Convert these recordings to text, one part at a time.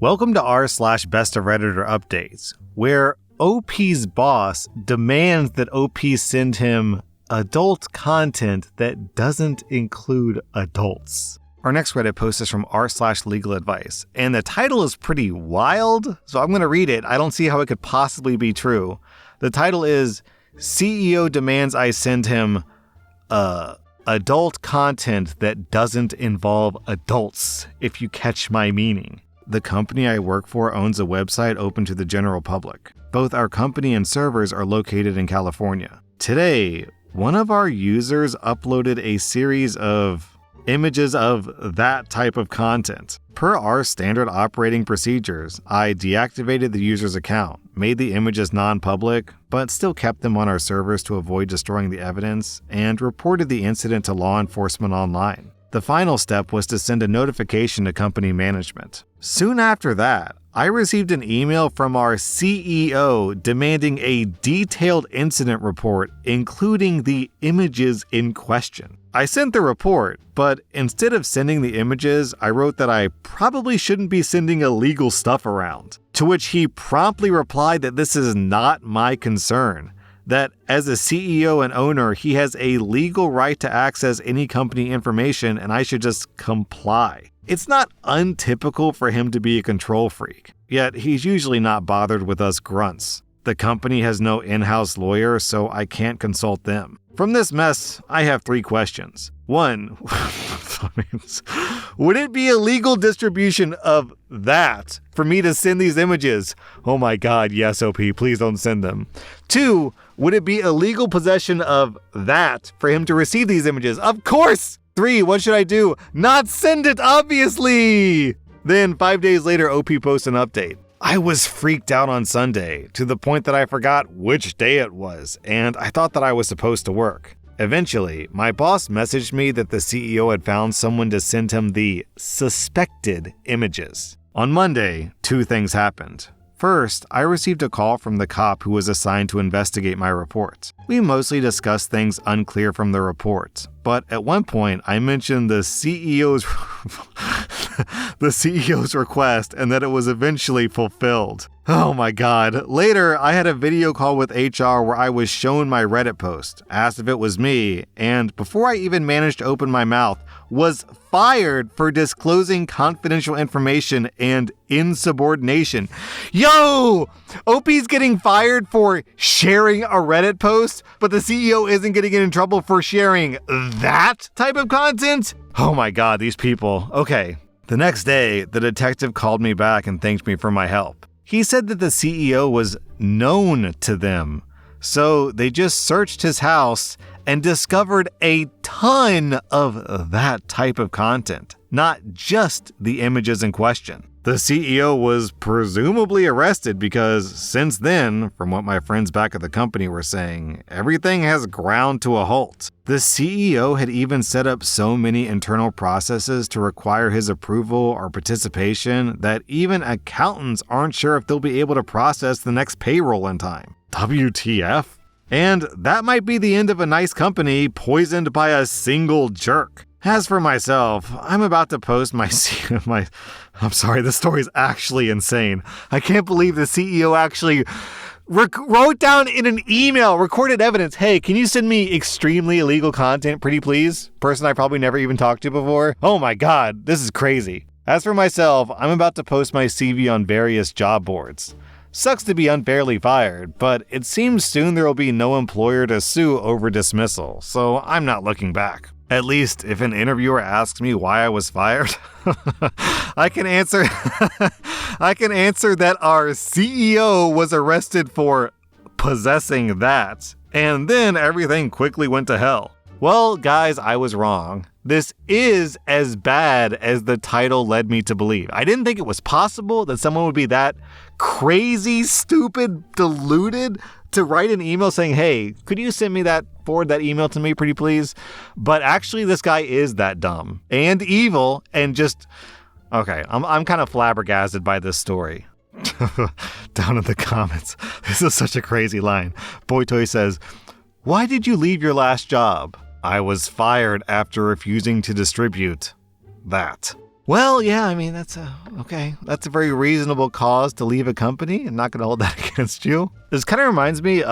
Welcome to r/Bestof Redditor updates, where OP's boss demands that OP send him adult content that doesn't include adults. Our next Reddit post is from r/legal advice, and the title is pretty wild, so I'm going to read it. I don't see how it could possibly be true. The title is, CEO demands I send him adult content that doesn't involve adults, if you catch my meaning. The company I work for owns a website open to the general public. Both our company and servers are located in California. Today, one of our users uploaded a series of images of that type of content. Per our standard operating procedures, I deactivated the user's account, made the images non-public, but still kept them on our servers to avoid destroying the evidence, and reported the incident to law enforcement online. The final step was to send a notification to company management. Soon after that, I received an email from our CEO demanding a detailed incident report, including the images in question. I sent the report, but instead of sending the images, I wrote that I probably shouldn't be sending illegal stuff around. To which he promptly replied that this is not my concern, that as a CEO and owner, he has a legal right to access any company information and I should just comply. It's not untypical for him to be a control freak, yet he's usually not bothered with us grunts. The company has no in-house lawyer, so I can't consult them. From this mess, I have 3 questions. 1, would it be illegal distribution of that for me to send these images? Oh my God, yes, OP, please don't send them. 2, would it be illegal possession of that for him to receive these images? Of course! 3, what should I do? Not send it, obviously! Then 5 days later, OP posts an update. I was freaked out on Sunday to the point that I forgot which day it was, and I thought that I was supposed to work. Eventually, my boss messaged me that the CEO had found someone to send him the suspected images. On Monday, 2 things happened. First, I received a call from the cop who was assigned to investigate my report. We mostly discussed things unclear from the report, but at one point I mentioned the CEO's request and that it was eventually fulfilled. Oh my God. Later, I had a video call with HR where I was shown my Reddit post, asked if it was me, and before I even managed to open my mouth, was fired for disclosing confidential information and insubordination. Yo! OP's getting fired for sharing a Reddit post, but the CEO isn't getting in trouble for sharing that type of content? Oh my God, these people. Okay. The next day, the detective called me back and thanked me for my help. He said that the CEO was known to them, so they just searched his house and discovered a ton of that type of content, not just the images in question. The CEO was presumably arrested because since then, from what my friends back at the company were saying, everything has ground to a halt. The CEO had even set up so many internal processes to require his approval or participation that even accountants aren't sure if they'll be able to process the next payroll in time. WTF? And that might be the end of a nice company poisoned by a single jerk. As for myself, I'm about to post I'm sorry, this story's actually insane. I can't believe the CEO actually wrote down in an email, recorded evidence, hey, can you send me extremely illegal content, pretty please? Person I probably never even talked to before. Oh my God, this is crazy. As for myself, I'm about to post my CV on various job boards. Sucks to be unfairly fired, but it seems soon there will be no employer to sue over dismissal, so I'm not looking back. At least if an interviewer asks me why I was fired, I can answer that our CEO was arrested for possessing that, and then everything quickly went to hell. Well, guys, I was wrong. This is as bad as the title led me to believe. I didn't think it was possible that someone would be that crazy, stupid, deluded to write an email saying, hey, could you forward that email to me, pretty please? But actually, this guy is that dumb and evil and just, okay, I'm kind of flabbergasted by this story. Down in the comments, this is such a crazy line. Boytoy says, why did you leave your last job? I was fired after refusing to distribute that. Well, yeah, I mean, that's a very reasonable cause to leave a company. I'm not going to hold that against you. This kind of reminds me,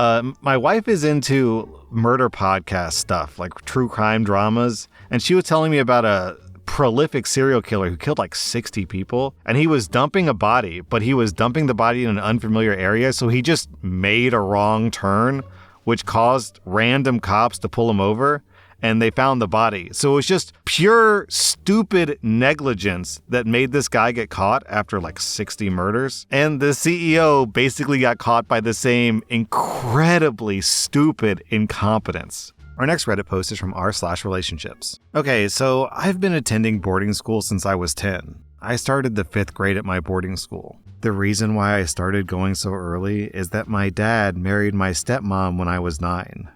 my wife is into murder podcast stuff, like true crime dramas. And she was telling me about a prolific serial killer who killed like 60 people. And he was dumping a body, but he was dumping the body in an unfamiliar area. So he just made a wrong turn, which caused random cops to pull him over. And they found the body. So it was just pure stupid negligence that made this guy get caught after like 60 murders. And the CEO basically got caught by the same incredibly stupid incompetence. Our next Reddit post is from rSlash relationships. Okay, so I've been attending boarding school since I was 10. I started the 5th grade at my boarding school. The reason why I started going so early is that my dad married my stepmom when I was 9.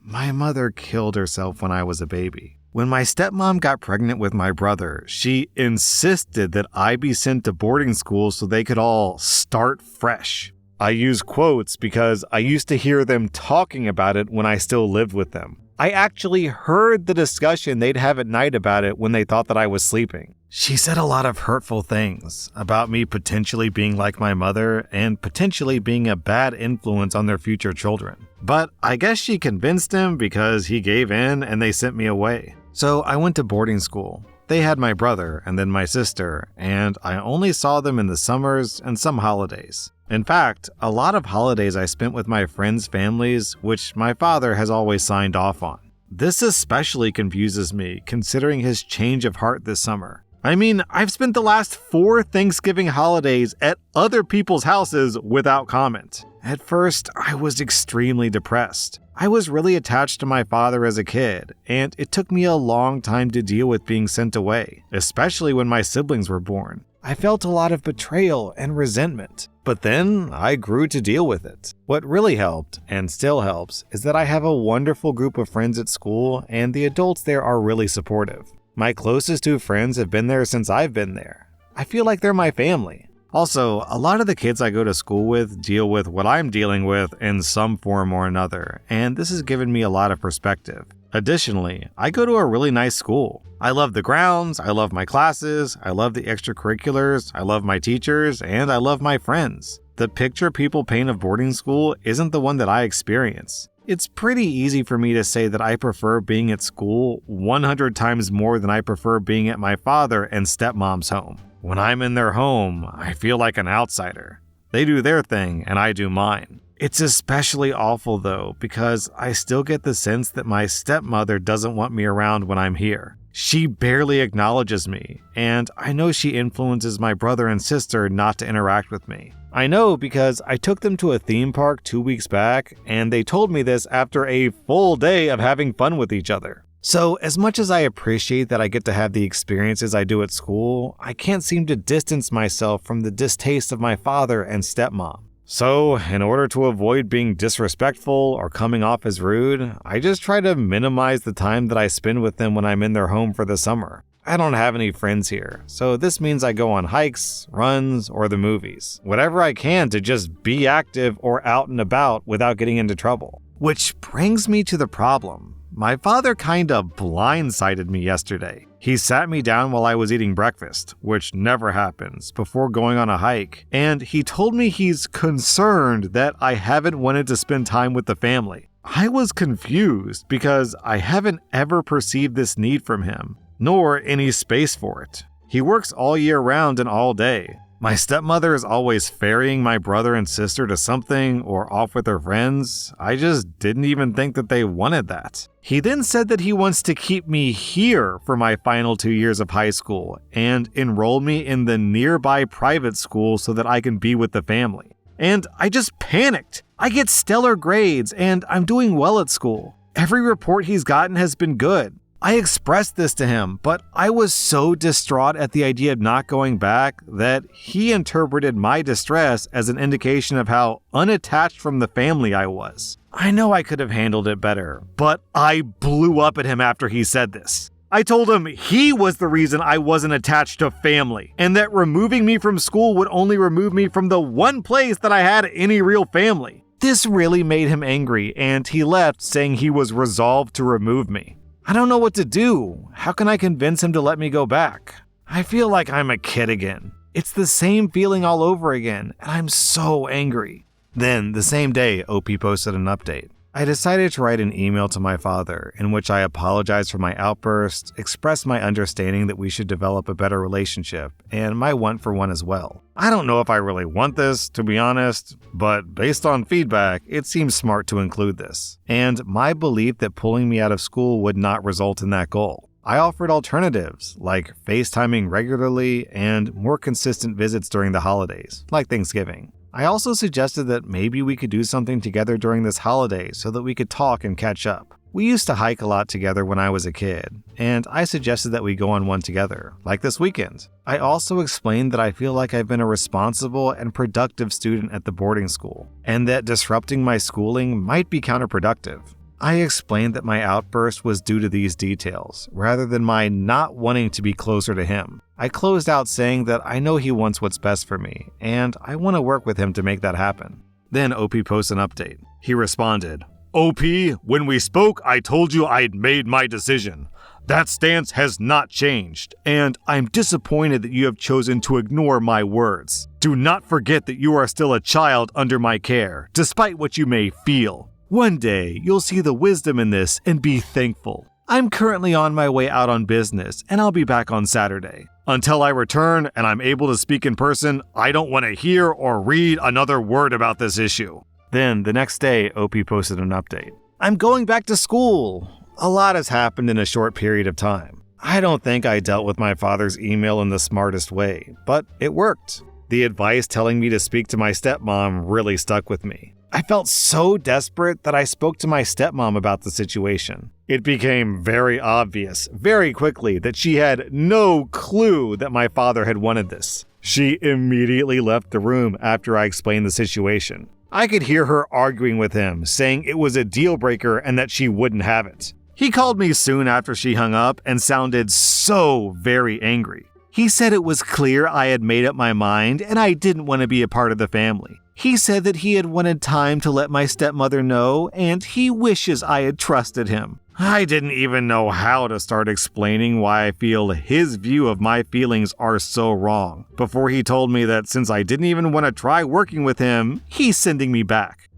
My mother killed herself when I was a baby. When my stepmom got pregnant with my brother, she insisted that I be sent to boarding school so they could all start fresh. I use quotes because I used to hear them talking about it when I still lived with them. I actually heard the discussion they'd have at night about it when they thought that I was sleeping. She said a lot of hurtful things about me potentially being like my mother and potentially being a bad influence on their future children. But I guess she convinced him because he gave in and they sent me away. So I went to boarding school. They had my brother and then my sister, and I only saw them in the summers and some holidays. In fact, a lot of holidays I spent with my friends' families, which my father has always signed off on. This especially confuses me, considering his change of heart this summer. I mean, I've spent the last 4 Thanksgiving holidays at other people's houses without comment. At first, I was extremely depressed. I was really attached to my father as a kid, and it took me a long time to deal with being sent away, especially when my siblings were born. I felt a lot of betrayal and resentment, but then I grew to deal with it. What really helped, and still helps, is that I have a wonderful group of friends at school, and the adults there are really supportive. My closest 2 friends have been there since I've been there. I feel like they're my family. Also, a lot of the kids I go to school with deal with what I'm dealing with in some form or another, and this has given me a lot of perspective. Additionally, I go to a really nice school. I love the grounds, I love my classes, I love the extracurriculars, I love my teachers, and I love my friends. The picture people paint of boarding school isn't the one that I experience. It's pretty easy for me to say that I prefer being at school 100 times more than I prefer being at my father and stepmom's home. When I'm in their home, I feel like an outsider. They do their thing and I do mine. It's especially awful though, because I still get the sense that my stepmother doesn't want me around when I'm here. She barely acknowledges me, and I know she influences my brother and sister not to interact with me. I know because I took them to a theme park 2 weeks back, and they told me this after a full day of having fun with each other. So as much as I appreciate that I get to have the experiences I do at school, I can't seem to distance myself from the distaste of my father and stepmom. So, in order to avoid being disrespectful or coming off as rude, I just try to minimize the time that I spend with them when I'm in their home for the summer. I don't have any friends here, so this means I go on hikes, runs, or the movies. Whatever I can to just be active or out and about without getting into trouble. Which brings me to the problem. My father kinda blindsided me yesterday. He sat me down while I was eating breakfast, which never happens, before going on a hike, and he told me he's concerned that I haven't wanted to spend time with the family. I was confused because I haven't ever perceived this need from him, nor any space for it. He works all year round and all day. My stepmother is always ferrying my brother and sister to something or off with their friends. I just didn't even think that they wanted that. He then said that he wants to keep me here for my final 2 years of high school and enroll me in the nearby private school so that I can be with the family. And I just panicked. I get stellar grades and I'm doing well at school. Every report he's gotten has been good. I expressed this to him, but I was so distraught at the idea of not going back that he interpreted my distress as an indication of how unattached from the family I was. I know I could have handled it better, but I blew up at him after he said this. I told him he was the reason I wasn't attached to family, and that removing me from school would only remove me from the one place that I had any real family. This really made him angry, and he left saying he was resolved to remove me. I don't know what to do. How can I convince him to let me go back? I feel like I'm a kid again. It's the same feeling all over again, and I'm so angry. Then, the same day, OP posted an update. I decided to write an email to my father in which I apologized for my outburst, expressed my understanding that we should develop a better relationship, and my want for one as well. I don't know if I really want this, to be honest, but based on feedback, it seems smart to include this, and my belief that pulling me out of school would not result in that goal. I offered alternatives, like FaceTiming regularly and more consistent visits during the holidays, like Thanksgiving. I also suggested that maybe we could do something together during this holiday so that we could talk and catch up. We used to hike a lot together when I was a kid, and I suggested that we go on one together, like this weekend. I also explained that I feel like I've been a responsible and productive student at the boarding school, and that disrupting my schooling might be counterproductive. I explained that my outburst was due to these details, rather than my not wanting to be closer to him. I closed out saying that I know he wants what's best for me, and I want to work with him to make that happen. Then OP posts an update. He responded, "OP, when we spoke, I told you I'd made my decision. That stance has not changed, and I'm disappointed that you have chosen to ignore my words. Do not forget that you are still a child under my care, despite what you may feel. One day, you'll see the wisdom in this and be thankful. I'm currently on my way out on business, and I'll be back on Saturday. Until I return and I'm able to speak in person, I don't want to hear or read another word about this issue." Then, the next day, OP posted an update. "I'm going back to school. A lot has happened in a short period of time. I don't think I dealt with my father's email in the smartest way, but it worked. The advice telling me to speak to my stepmom really stuck with me. I felt so desperate that I spoke to my stepmom about the situation. It became very obvious, very quickly, that she had no clue that my father had wanted this. She immediately left the room after I explained the situation. I could hear her arguing with him, saying it was a deal breaker and that she wouldn't have it. He called me soon after she hung up and sounded so very angry. He said it was clear I had made up my mind and I didn't want to be a part of the family. He said that he had wanted time to let my stepmother know, and he wishes I had trusted him. I didn't even know how to start explaining why I feel his view of my feelings are so wrong, before he told me that since I didn't even want to try working with him, he's sending me back.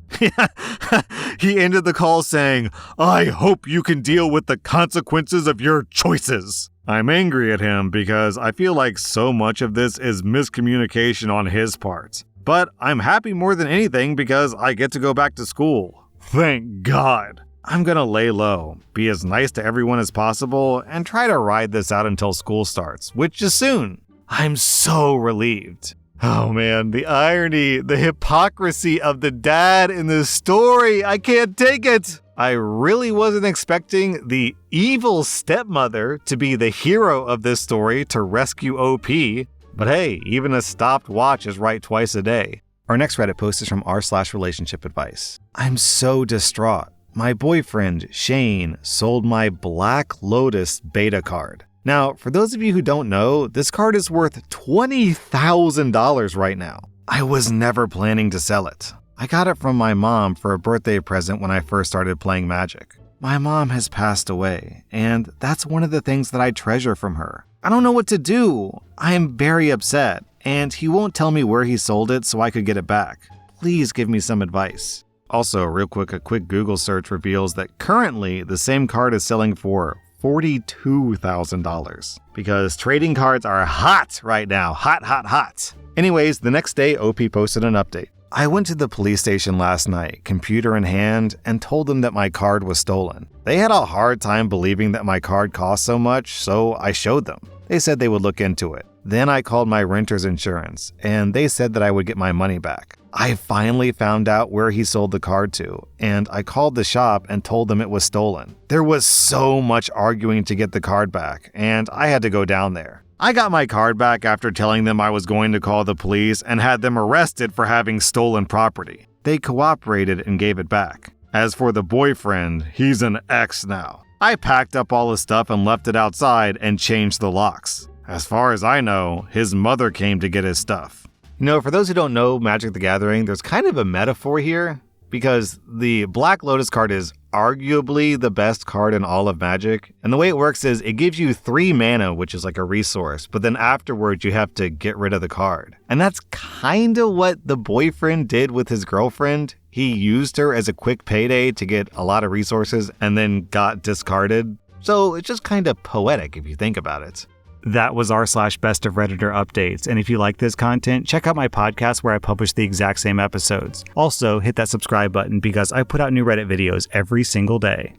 He ended the call saying, "I hope you can deal with the consequences of your choices." I'm angry at him because I feel like so much of this is miscommunication on his part. But I'm happy more than anything because I get to go back to school. Thank God. I'm gonna lay low, be as nice to everyone as possible, and try to ride this out until school starts, which is soon. I'm so relieved. Oh man, the irony, the hypocrisy of the dad in this story, I can't take it. I really wasn't expecting the evil stepmother to be the hero of this story to rescue OP. But hey, even a stopped watch is right twice a day. Our next Reddit post is from r/relationship advice. I'm so distraught. My boyfriend, Shane, sold my Black Lotus beta card. Now, for those of you who don't know, this card is worth $20,000 right now. I was never planning to sell it. I got it from my mom for a birthday present when I first started playing Magic. My mom has passed away, and that's one of the things that I treasure from her. I don't know what to do. I am very upset, and he won't tell me where he sold it so I could get it back. Please give me some advice. Also, real quick, a quick Google search reveals that currently the same card is selling for $42,000 because trading cards are hot right now. Hot. Anyways, the next day, OP posted an update. I went to the police station last night, computer in hand, and told them that my card was stolen. They had a hard time believing that my card cost so much, so I showed them. They said they would look into it. Then I called my renter's insurance, and they said that I would get my money back. I finally found out where he sold the card to, and I called the shop and told them it was stolen. There was so much arguing to get the card back, and I had to go down there. I got my card back after telling them I was going to call the police and had them arrested for having stolen property. They cooperated and gave it back. As for the boyfriend, he's an ex now. I packed up all his stuff and left it outside and changed the locks. As far as I know, his mother came to get his stuff. You know, for those who don't know Magic the Gathering, there's kind of a metaphor here because the Black Lotus card is arguably the best card in all of Magic. And the way it works is it gives you 3 mana, which is like a resource, but then afterwards you have to get rid of the card. And that's kind of what the boyfriend did with his girlfriend. He used her as a quick payday to get a lot of resources and then got discarded. So it's just kind of poetic if you think about it. That was r/Best of Redditor updates. And if you like this content, check out my podcast where I publish the exact same episodes. Also, hit that subscribe button because I put out new Reddit videos every single day.